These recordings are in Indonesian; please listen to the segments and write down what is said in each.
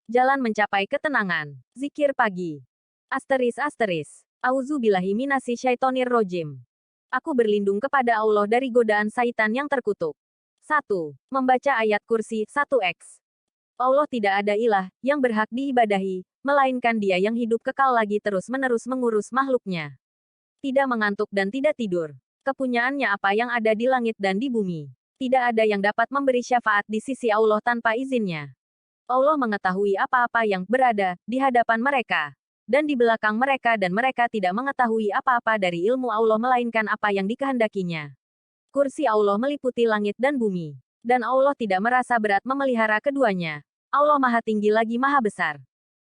Jalan mencapai ketenangan. Zikir pagi. Asteris. Auzubillahi minasy syaitonir rojim. Aku berlindung kepada Allah dari godaan syaitan yang terkutuk. 1. Membaca ayat kursi 1x. Allah tidak ada ilah yang berhak diibadahi, melainkan Dia yang hidup kekal lagi terus-menerus mengurus makhluknya. Tidak mengantuk dan tidak tidur. Kepunyaannya apa yang ada di langit dan di bumi. Tidak ada yang dapat memberi syafaat di sisi Allah tanpa izinnya. Allah mengetahui apa-apa yang berada di hadapan mereka dan di belakang mereka dan mereka tidak mengetahui apa-apa dari ilmu Allah melainkan apa yang dikehendakinya. Kursi Allah meliputi langit dan bumi. Dan Allah tidak merasa berat memelihara keduanya. Allah Maha Tinggi lagi Maha Besar.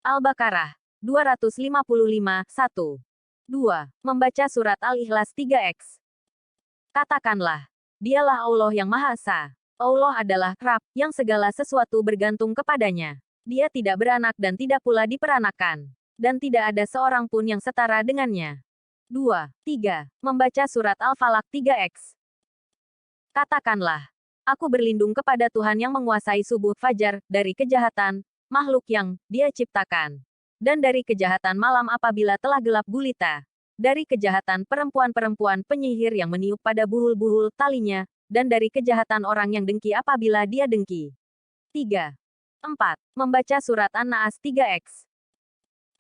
Al-Baqarah 255, 1. 2. Membaca surat Al-Ikhlas 3x. Katakanlah, Dialah Allah yang Maha Esa. Allah adalah Rabb, yang segala sesuatu bergantung kepadanya. Dia tidak beranak dan tidak pula diperanakan. Dan tidak ada seorang pun yang setara dengannya. 2. 3. Membaca surat Al-Falaq 3x. Katakanlah, aku berlindung kepada Tuhan yang menguasai subuh fajar, dari kejahatan makhluk yang Dia ciptakan. Dan dari kejahatan malam apabila telah gelap gulita. Dari kejahatan perempuan-perempuan penyihir yang meniup pada buhul-buhul talinya, dan dari kejahatan orang yang dengki apabila dia dengki. 3. 4. Membaca surat An-Naas 3x.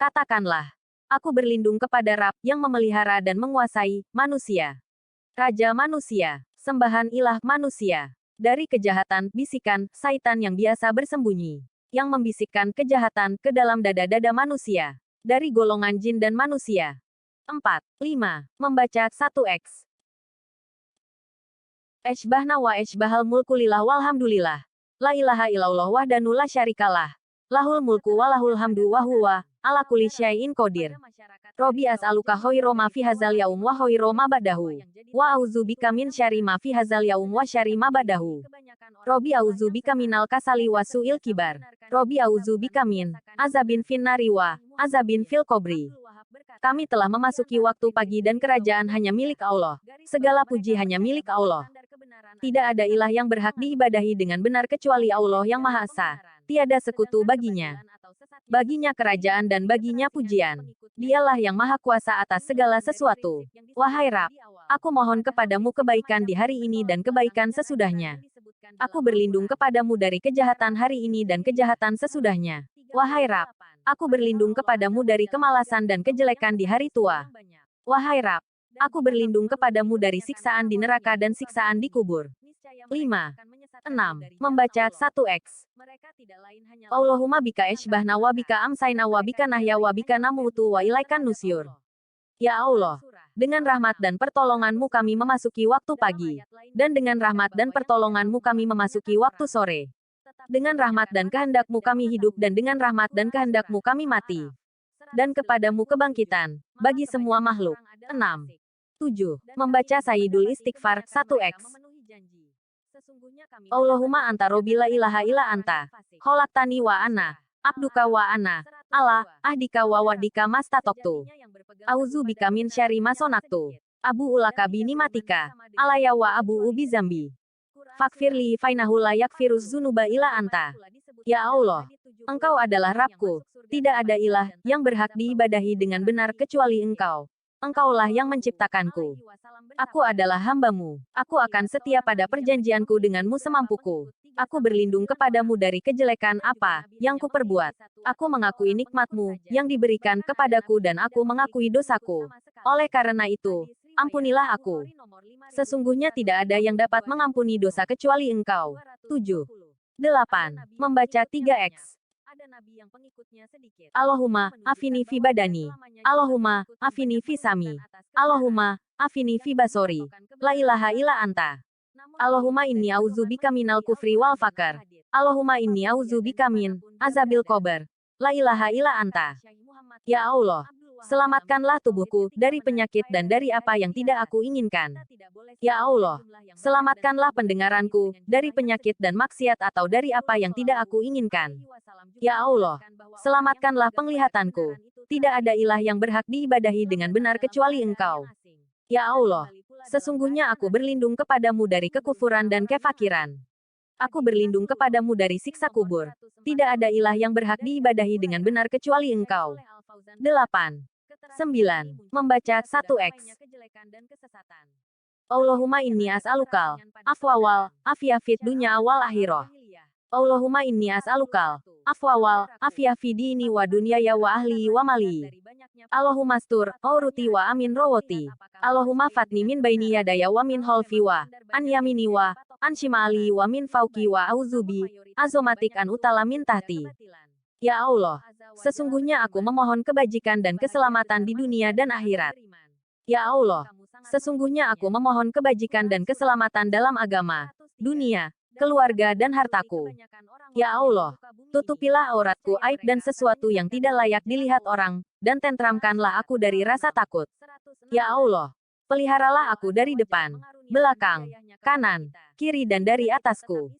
Katakanlah, aku berlindung kepada Rabb yang memelihara dan menguasai manusia. Raja manusia, sembahan ilah manusia. Dari kejahatan bisikan syaitan yang biasa bersembunyi, yang membisikkan kejahatan ke dalam dada-dada manusia. Dari golongan jin dan manusia. 4. 5. Membaca 1x. Eshbahna wa eshbahal mulku lillah walhamdulillah. La ilaha illallah wahdanu la syarikalah. Lahul mulku wa lahul hamdu wa huwa ala kulli syai'in qadir. Robi as'aluka khairu ma fi hadzal yaum wa khairu ma ba'dahu. Wa auzubika min syarri ma fi hadzal yaum wa syarri ma ba'dahu. Robi auzubika minal kasali wa su'il kibar. Robi auzubika min azabin finnari wa azabin fil qabri. Kami telah memasuki waktu pagi dan kerajaan hanya milik Allah. Segala puji hanya milik Allah. Tidak ada ilah yang berhak diibadahi dengan benar kecuali Allah yang Maha Esa. Tiada sekutu baginya. Baginya kerajaan dan baginya pujian. Dialah yang Maha Kuasa atas segala sesuatu. Wahai Rabb, aku mohon kepadamu kebaikan di hari ini dan kebaikan sesudahnya. Aku berlindung kepadamu dari kejahatan hari ini dan kejahatan sesudahnya. Wahai Rabb, aku berlindung kepadamu dari kemalasan dan kejelekan di hari tua. Wahai Rabb, aku berlindung kepadamu dari siksaan di neraka dan siksaan di kubur. 5. 6. Membaca 1x. Allahumma bika eshbahna wa bika amsayna wa bika nahya wa bika namutu wa ilaikan nusyur. Ya Allah, dengan rahmat dan pertolonganmu kami memasuki waktu pagi. Dan dengan rahmat dan pertolonganmu kami memasuki waktu sore. Dengan rahmat dan kehendakmu kami hidup dan dengan rahmat dan kehendakmu kami mati. Dan kepadamu kebangkitan, bagi semua makhluk. 6. 7. Membaca Sayyidul Istighfar 1x. Allahumma anta robbi la ilaha illa anta. Khalaqtani wa ana abduka wa ana ala ahdika wa wa'dika mastatoktu. Auzu bika min syarri ma sonaktu. Abu ulaka binimatika alaya wa abu ubi zambi. Fakfirli fainahu la yakfiruz zunuba illa anta. Ya Allah, Engkau adalah Rabbku. Tidak ada ilah yang berhak diibadahi dengan benar kecuali Engkau. Engkaulah yang menciptakanku. Aku adalah hamba-Mu. Aku akan setia pada perjanjianku denganmu semampuku. Aku berlindung kepadamu dari kejelekan apa yang kuperbuat. Aku mengakui nikmat-Mu yang diberikan kepadaku dan aku mengakui dosaku. Oleh karena itu, ampunilah aku. Sesungguhnya tidak ada yang dapat mengampuni dosa kecuali Engkau. 7. 8. Membaca 3x. Allahumma afini fi badani. Allahumma afini fi sami. Allahumma afini fi basori. La ilaha illa anta. Allahumma inni auzubika minal kufri wal fakar. Allahumma inni auzubika min azabil qabr. La ilaha illa anta. Ya Allah, selamatkanlah tubuhku dari penyakit dan dari apa yang tidak aku inginkan. Ya Allah, selamatkanlah pendengaranku dari penyakit dan maksiat atau dari apa yang tidak aku inginkan. Ya Allah, selamatkanlah penglihatanku. Tidak ada ilah yang berhak diibadahi dengan benar kecuali Engkau. Ya Allah, sesungguhnya aku berlindung kepadamu dari kekufuran dan kefakiran. Aku berlindung kepadamu dari siksa kubur. Tidak ada ilah yang berhak diibadahi dengan benar kecuali Engkau. 8. 9. Membaca 1x. Allahumma inni as'alukal afwa wal afiyah fid dunya wal akhirah. Allahumma inni as'alukal afwa wal afiyah fid dini wa dunyaya wa ahli wa mali. Allahumma astur auruti wa amin rawati. Allahumma fatni min baini yadaya wa min khalfi wa an yamini wa an shimali wa min fauki wa auzubi azomatik an utala min tahti. Ya Allah, sesungguhnya aku memohon kebajikan dan keselamatan di dunia dan akhirat. Ya Allah, sesungguhnya aku memohon kebajikan dan keselamatan dalam agama, dunia, keluarga dan hartaku. Ya Allah, tutupilah auratku aib dan sesuatu yang tidak layak dilihat orang, dan tentramkanlah aku dari rasa takut. Ya Allah, peliharalah aku dari depan, belakang, kanan, kiri dan dari atasku.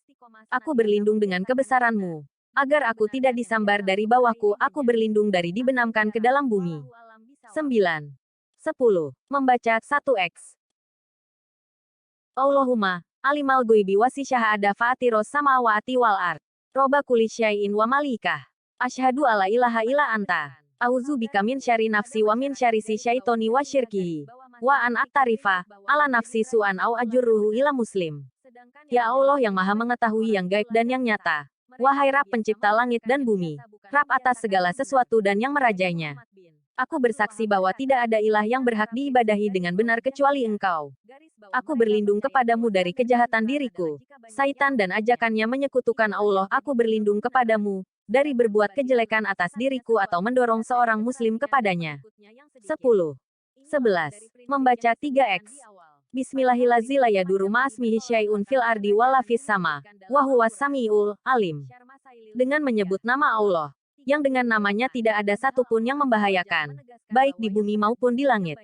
Aku berlindung dengan kebesaran-Mu. Agar aku tidak disambar dari bawahku, aku berlindung dari dibenamkan ke dalam bumi. 9. 10. Membaca 1x. Allahumma, alimal ghaibi wasi syahada fa'atiros samawati wal ard. Roba kulli syai'in wa malikah. Asyhadu alla ilaha illa anta. A'udzubika min syarri nafsi wa min syarri si syaitoni wa syirkihi. Wa an aktarifa, ala nafsi su'an au ajurruhu ila muslim. Ya Allah yang maha mengetahui yang gaib dan yang nyata. Wahai Rab pencipta langit dan bumi. Rab atas segala sesuatu dan yang merajainya. Aku bersaksi bahwa tidak ada ilah yang berhak diibadahi dengan benar kecuali Engkau. Aku berlindung kepadamu dari kejahatan diriku. Saitan dan ajakannya menyekutukan Allah. Aku berlindung kepadamu dari berbuat kejelekan atas diriku atau mendorong seorang muslim kepadanya. 10. 11. Membaca 3x. Bismillahirrahmanirrahim ma'asmihi syai'un fil ardi wala fis sama. Wa huwas samiul alim. Dengan menyebut nama Allah, yang dengan namanya tidak ada satupun yang membahayakan, baik di bumi maupun di langit.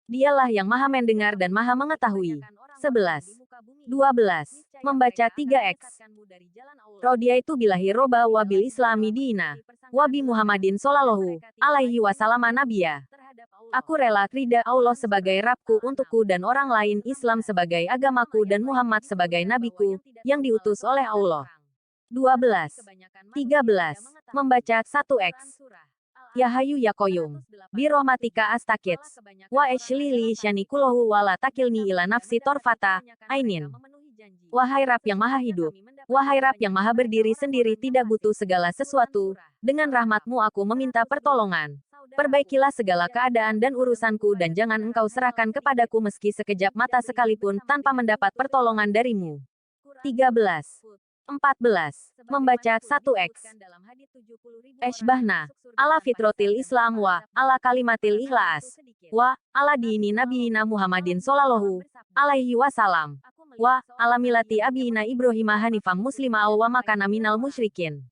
Dialah yang maha mendengar dan maha mengetahui. 11. 12. Membaca 3x. Radiaitu billahi roba wa bil islami dina. Wa bi Muhammadin sallallahu alaihi wasallam nabiyya. Aku rela ridha Allah sebagai Rabbku untukku dan orang lain, Islam sebagai agamaku dan Muhammad sebagai nabiku, yang diutus oleh Allah. 12. 13. Membaca 1x. Ya Hayu ya Qayyum. Birahmatika astakits. Wa ashlili syani kulahu wa la takilni ila nafsi torfata ainin. Wahai Rab yang maha hidup. Wahai Rab yang maha berdiri sendiri tidak butuh segala sesuatu. Dengan rahmat-Mu aku meminta pertolongan. Perbaikilah segala keadaan dan urusanku dan jangan Engkau serahkan kepadaku meski sekejap mata sekalipun tanpa mendapat pertolongan dari-Mu. 13. 14. Membaca 1x. Eshbahna. Ala fitrotil Islam wa ala kalimatil ikhlas. Wa ala dini nabiyina Muhammadin sallallahu alaihi wasallam. Wa ala milati abiyina Ibrahim hanifam muslima wa makana minal musyrikin.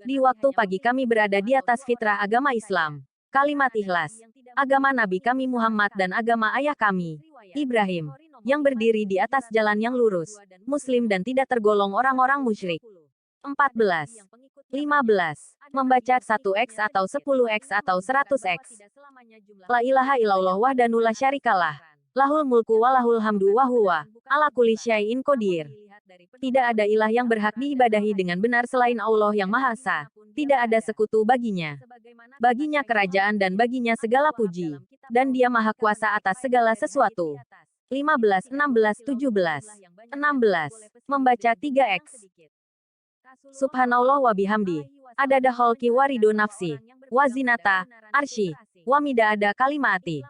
Di waktu pagi kami berada di atas fitrah agama Islam. Kalimat ikhlas. Agama Nabi kami Muhammad dan agama ayah kami, Ibrahim, yang berdiri di atas jalan yang lurus, muslim dan tidak tergolong orang-orang musyrik. 14. 15. Membaca 1x atau 10x atau 100x. La ilaha illallah wahdanu la syarikalah. Lahul mulku wa lahul hamdu wa huwa ala kulli syai'in qadir. Tidak ada ilah yang berhak diibadahi dengan benar selain Allah yang Maha Esa. Tidak ada sekutu baginya. Baginya kerajaan dan baginya segala puji. Dan Dia Maha Kuasa atas segala sesuatu. 15, 16, 17. 16. Membaca 3x. Subhanallah wa bihamdi. Adada khalqi warido nafsi. Wazinata, arsy. Wa midada kalimati.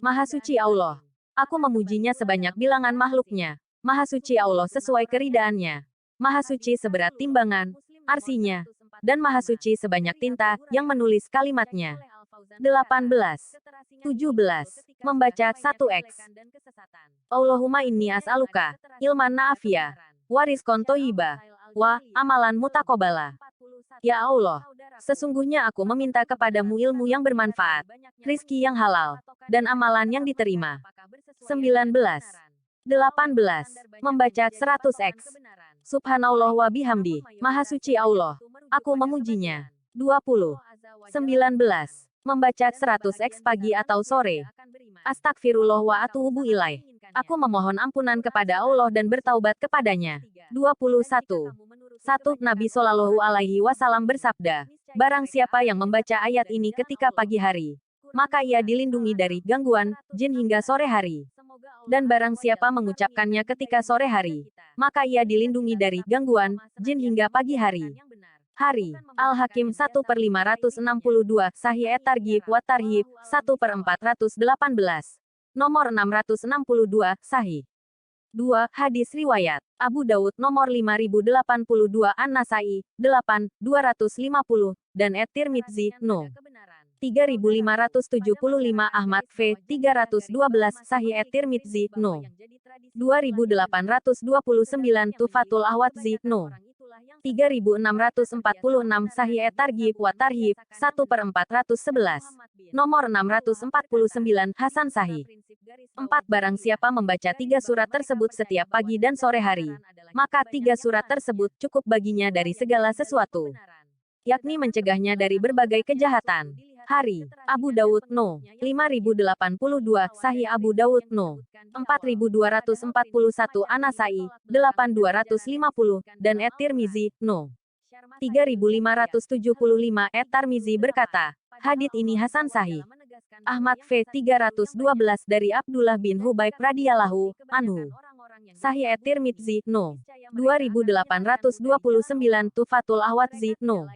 Maha suci Allah. Aku memujinya sebanyak bilangan makhluknya. Maha suci Allah sesuai keridaannya. Maha suci seberat timbangan, arsinya. Dan maha suci sebanyak tinta yang menulis kalimatnya. 18. 17. Membaca 1x. Allahumma inni as'aluka ilman na'afiyah. Warizqan thayyiba. Wa amalan mutaqabbala. Ya Allah, sesungguhnya aku meminta kepadamu ilmu yang bermanfaat, rizki yang halal, dan amalan yang diterima. 19. 18. Membaca 100x. Subhanallah wa bihamdi. Maha suci Allah. Aku memujinya. 20. 19. Membaca 100x pagi atau sore. Astagfirullah wa atubu ilaih. Aku memohon ampunan kepada Allah dan bertaubat kepadanya. 21. 1. Nabi Shallallahu Alaihi Wasallam bersabda, barang siapa yang membaca ayat ini ketika pagi hari, maka ia dilindungi dari gangguan jin hingga sore hari. Dan barang siapa mengucapkannya ketika sore hari, maka ia dilindungi dari gangguan jin hingga pagi hari. Hari. Al-Hakim 1/562, Sahih at-Targhib wa Tarhib 1/418. Nomor 662, Sahih. 2. Hadis riwayat Abu Daud nomor 5082, An-Nasai 8/250 dan At-Tirmidzi no. 3575, Ahmad v 312, Sahih At-Tirmidzi no. 2829, Tufatul Ahwadzi no. 3646, Sahih at-Targhib wa Tarhib 1/411. Nomor 649, Hasan Sahih. 4. Barang siapa membaca 3 surat tersebut setiap pagi dan sore hari, maka 3 surat tersebut cukup baginya dari segala sesuatu, yakni mencegahnya dari berbagai kejahatan. Hari. Abu Dawud no. 5082, Sahih Abu Dawud no. 4241, An-Nasai 8250 dan At-Tirmizi no. 3575. At-Tirmizi berkata, hadits ini hasan sahih. Ahmad v 312 dari Abdullah bin Hubayb radhiyallahu anhu. Sahih At-Tirmidzi no. 2829, Tufatul Ahwadzi no.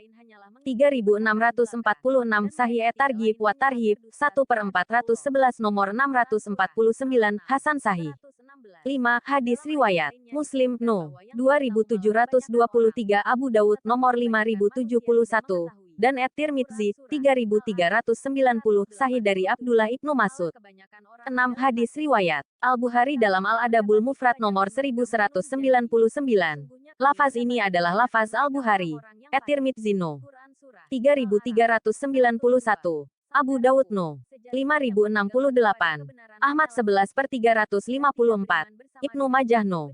3646, Sahih at-Targhib wa Tarhib 1/411, nomor 649, Hasan Sahih. 5. Hadis riwayat Muslim no. 2723, Abu Daud nomor 5071 dan At-Tirmidzi 3390, Sahih dari Abdullah ibnu Mas'ud. 6. Hadis riwayat Al-Bukhari dalam Al-Adabul Mufrad nomor 1199. Lafaz ini adalah lafaz Al-Bukhari. At-Tirmidzi no. 3391. Abu Daud no. 5068. Ahmad 11/354. Ibnu Majah no.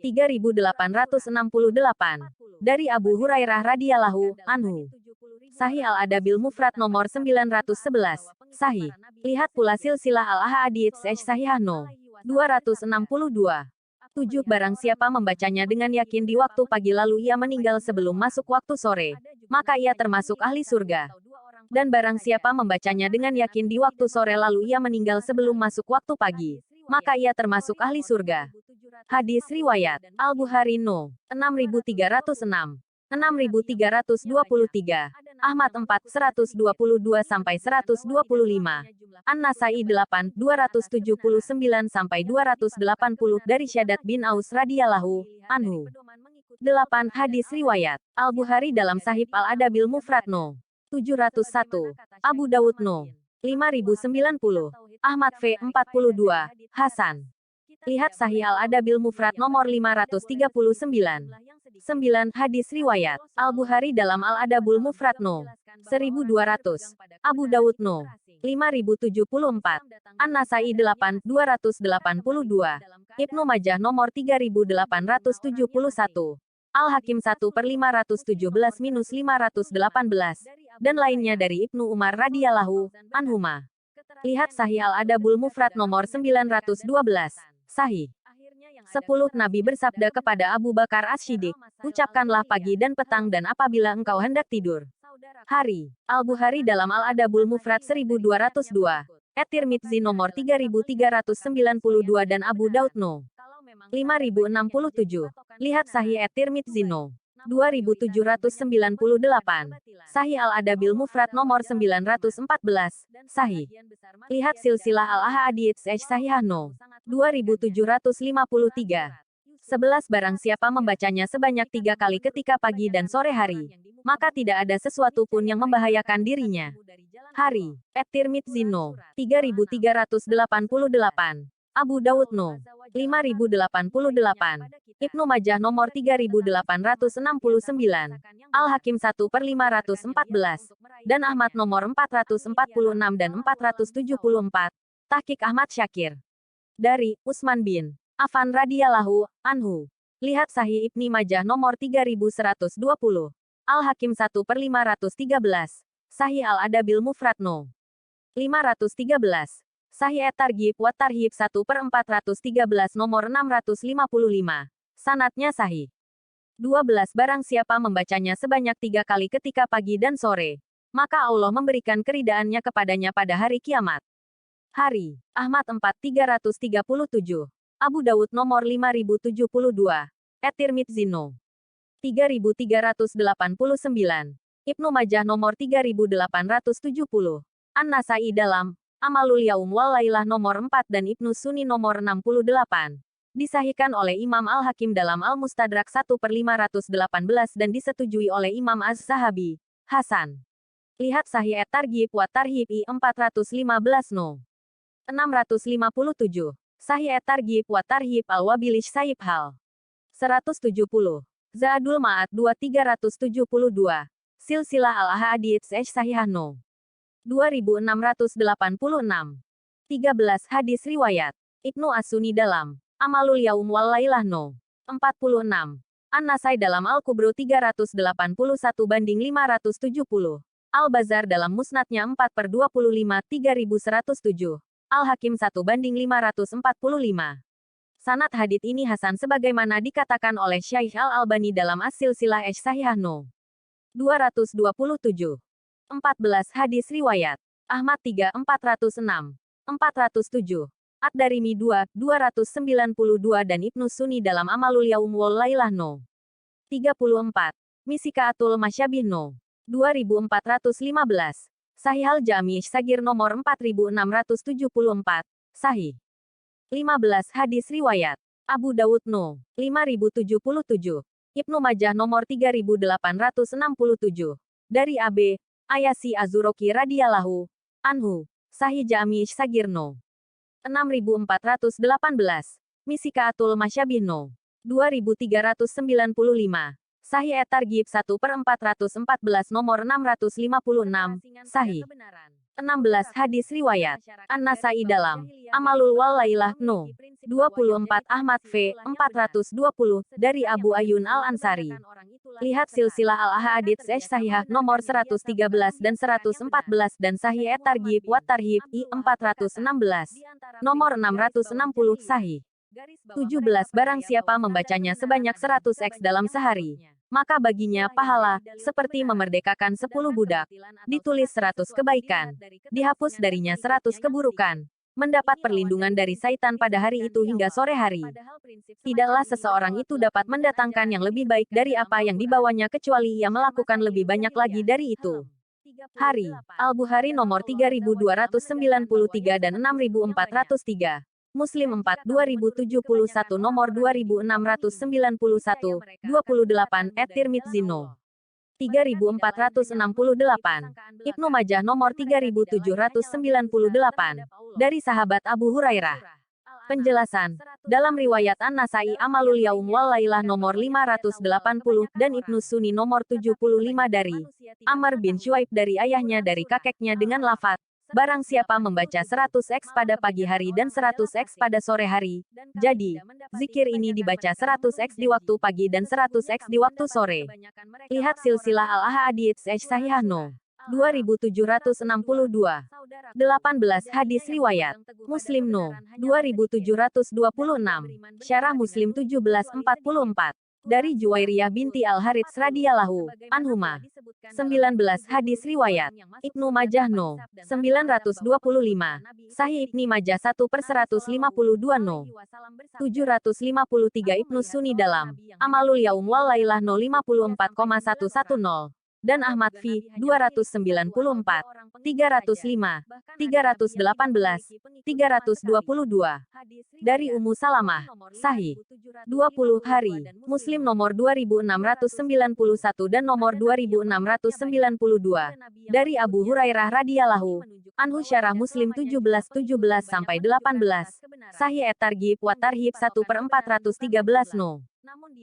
3868. Dari Abu Hurairah radhiyallahu anhu. Sahih Al-Adabil Mufrad nomor 911. Sahih. Lihat pula silsilah Al-Ahadits Sahihah no. 262. 7. Barang siapa membacanya dengan yakin di waktu pagi lalu ia meninggal sebelum masuk waktu sore, maka ia termasuk ahli surga. Dan barang siapa membacanya dengan yakin di waktu sore lalu ia meninggal sebelum masuk waktu pagi, maka ia termasuk ahli surga. Hadis riwayat Al-Bukhari no. 6306. 6323. Ahmad 4/122 sampai 125. An-Nasai 8/279 sampai 280 dari Syaddad bin Aus radhiyallahu anhu. 8. Hadis riwayat Al-Bukhari dalam Sahih Al-Adabil Mufrad no. 701. Abu Dawud no. 5090. Ahmad v 42. Hasan. Lihat Sahih Al-Adabil Mufrad nomor 539. 9. Hadis riwayat Al-Bukhari dalam Al-Adabul Mufrad no. 1200. Abu Dawud no. 5074. An-Nasai 8/282. Ibnu Majah nomor 3871. Al-Hakim 1/517-518. Dan lainnya dari Ibnu Umar radhiyallahu anhuma. Lihat Sahih Al-Adabul Mufrad nomor 912. Sahih. 10. Nabi bersabda kepada Abu Bakar As-Siddiq, ucapkanlah pagi dan petang dan apabila engkau hendak tidur. Hari. Al-Bukhari dalam Al-Adabul Mufrad 1202. At-Tirmidzi nomor 3392 dan Abu Daud no. 5067. Lihat Sahih At-Tirmidzi no. 2798. Sahih Al-Adabil Mufrad nomor 914. Sahih. Lihat silsilah Al-Ahadits Sahihah no. 2753. 11. Barang siapa membacanya sebanyak 3 kali ketika pagi dan sore hari, maka tidak ada sesuatu pun yang membahayakan dirinya. Hari. At-Tirmidzi no. 3388. Abu Dawud no. 5088. Ibnu Majah nomor 3869. Al-Hakim 1/514. Dan Ahmad nomor 446 dan 474. Tahqiq Ahmad Syakir. Dari Utsman bin Affan radhiyallahu anhu. Lihat Sahih Ibnu Majah nomor 3120. Al-Hakim 1/513. Sahih Al-Adabil Mufrad no. 513. Sahih at-Targhib wa Tarhib 1/413 nomor 655. Sanadnya sahih. 12. Barang siapa membacanya sebanyak 3 kali ketika pagi dan sore, maka Allah memberikan keridaannya kepadanya pada hari kiamat. Hari. Ahmad 4. 337. Abu Dawud nomor 5072. At-Tirmidzi no. 3389. Ibnu Majah nomor 3870. An-Nasai dalam Amalul Yaum wal Lailah nomor 4 dan Ibnu Sunni nomor 68. Disahihkan oleh Imam Al-Hakim dalam Al-Mustadrak 1/518 dan disetujui oleh Imam Az-Zahabi. Hasan. Lihat Sahih At-Targhib wa Tarhib I 415 no. 657. Sahih At-Targhib wa Tarhib Al-Wabilish Sayyib Hal. 170. Zadul Ma'ad 2372. Silsilah Al-Ahadits Sahihah no. 2686. 13. Hadis Riwayat Ibnu As-Sunni dalam Amalul Yaum wal Lailah no. 46. An-Nasai dalam Al-Kubro 381/570. Al-Bazar dalam Musnadnya 4/25 3107. Al-Hakim 1/545. Sanad hadits ini hasan sebagaimana dikatakan oleh Syaikh Al-Albani dalam As-Silsilah Sahihah no. 227. 14. Hadis Riwayat Ahmad 3 406. 407. Ad-Darimi 2, 292 dan Ibnu Sunni dalam Amalul Yaum wal Lailah no. 34. Misikaatul Masyabih no. 2415. Sahih Al-Jami' Sagir nomor 4674. Sahih. 15. Hadis Riwayat Abu Dawud no. 5077. Ibnu Majah nomor 3867. Dari AB Ayasi Azuroki radhiyallahu anhu. Sahih Jami' Sagir no. 6418. Misikaatul Masyabih no. 2395. Sahih At-Targhib 1/414 nomor 656. Sahih. 16. Hadis Riwayat An-Nasai dalam Amalul wal Lailah no. 24 Ahmad V. 420 dari Abu Ayyun Al-Ansari. Lihat silsilah Al-Ahadits Sahihah nomor 113 dan 114 dan Sahih At-Targhib wa Tarhib I 416. Nomor 660 Sahih. 17. Barang siapa membacanya sebanyak 100x dalam sehari, maka baginya pahala, seperti memerdekakan 10 budak. Ditulis 100 kebaikan. Dihapus darinya 100 keburukan. Mendapat perlindungan dari syaitan pada hari itu hingga sore hari. Tidaklah seseorang itu dapat mendatangkan yang lebih baik dari apa yang dibawanya kecuali ia melakukan lebih banyak lagi dari itu. Hari. Al-Bukhari nomor 3293 dan 6403. Muslim 4 2071 nomor 2691, 28 At-Tirmidzi no. 3468. Ibnu Majah nomor 3798. Dari sahabat Abu Hurairah. Penjelasan. Dalam riwayat An-Nasai Amalul Yaum wal Lailah nomor 580 dan Ibnu Sunni nomor 75 dari Amr bin Syuaib dari ayahnya dari kakeknya dengan lafaz barang siapa membaca 100x pada pagi hari dan 100x pada sore hari. Jadi, zikir ini dibaca 100x di waktu pagi dan 100x di waktu sore. Lihat silsilah Al-Ahadits Sahihah no. 2762. 18. Hadis Riwayat Muslim no. 2726. Syarah Muslim 1744. Dari Juwairiyah binti Al-Harits radhiyallahu anhuma. 19. Hadis Riwayat Ibnu Majah no. 925. Sahih Ibnu Majah 1/152 no. 753 Ibnu Sunni dalam Amalul Yaum wal Lailah no 54,110. Dan Ahmad V. 294, 305, 318, 322. Dari Ummu Salamah, Sahih. 20 hari. Muslim nomor 2691 dan nomor 2692. Dari Abu Hurairah radhiyallahu anhu syarah Muslim 17:17-18. Sahih At-Targhib wa Tarhib 1/413 no.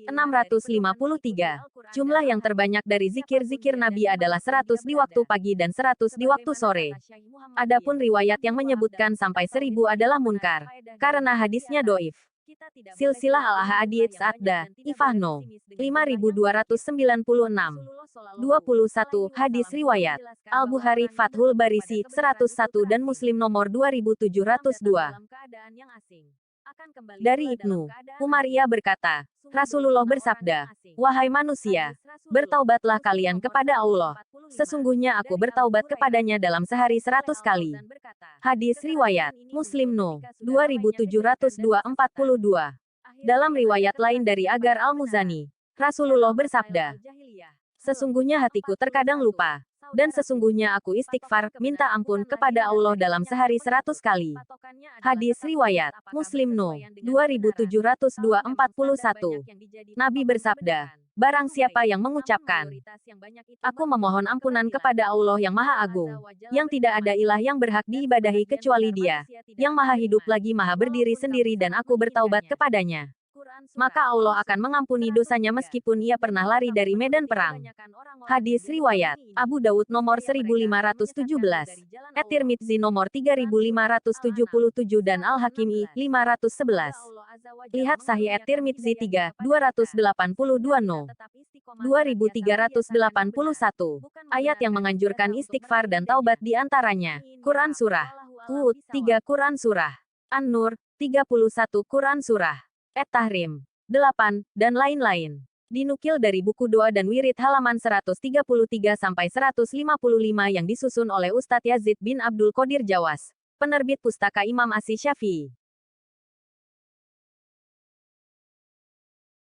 653. Jumlah yang terbanyak dari zikir-zikir Nabi adalah 100 di waktu pagi dan 100 di waktu sore. Adapun riwayat yang menyebutkan sampai 1000 adalah munkar, karena hadisnya doif. Silsilah Al-Ahadits Adda, Ifah no. 5296. 21. Hadis Riwayat Al-Bukhari Fathul Barisi 101 dan Muslim nomor 2702. Dari Ibnu Umar ia berkata, Rasulullah bersabda, "Wahai manusia, bertaubatlah kalian kepada Allah. Sesungguhnya aku bertaubat kepadanya dalam sehari 100 kali." Hadis riwayat Muslim No. 2702-42. Dalam riwayat lain dari Agar Al-Muzani, Rasulullah bersabda, "Sesungguhnya hatiku terkadang lupa, dan sesungguhnya aku istighfar, minta ampun kepada Allah dalam sehari 100 kali." Hadis riwayat Muslim No. 2702-41. Nabi bersabda, "Barang siapa yang mengucapkan, aku memohon ampunan kepada Allah yang Maha Agung, yang tidak ada ilah yang berhak diibadahi kecuali Dia, yang Maha Hidup lagi Maha berdiri sendiri dan aku bertaubat kepadanya, maka Allah akan mengampuni dosanya meskipun ia pernah lari dari medan perang." Hadis riwayat Abu Dawud nomor 1517, At-Tirmidzi nomor 3577 dan Al-Hakim I 511. Lihat Sahih At-Tirmidzi 3, 282 No. 2381. Ayat yang menganjurkan istighfar dan taubat di antaranya, Quran Surah Hud 3, Quran Surah An-Nur 31, Quran Surah At-Tahrim 8, dan lain-lain. Dinukil dari buku Doa dan Wirid halaman 133-155 yang disusun oleh Ustadz Yazid bin Abdul Qadir Jawas, penerbit Pustaka Imam Asy Syafi'i.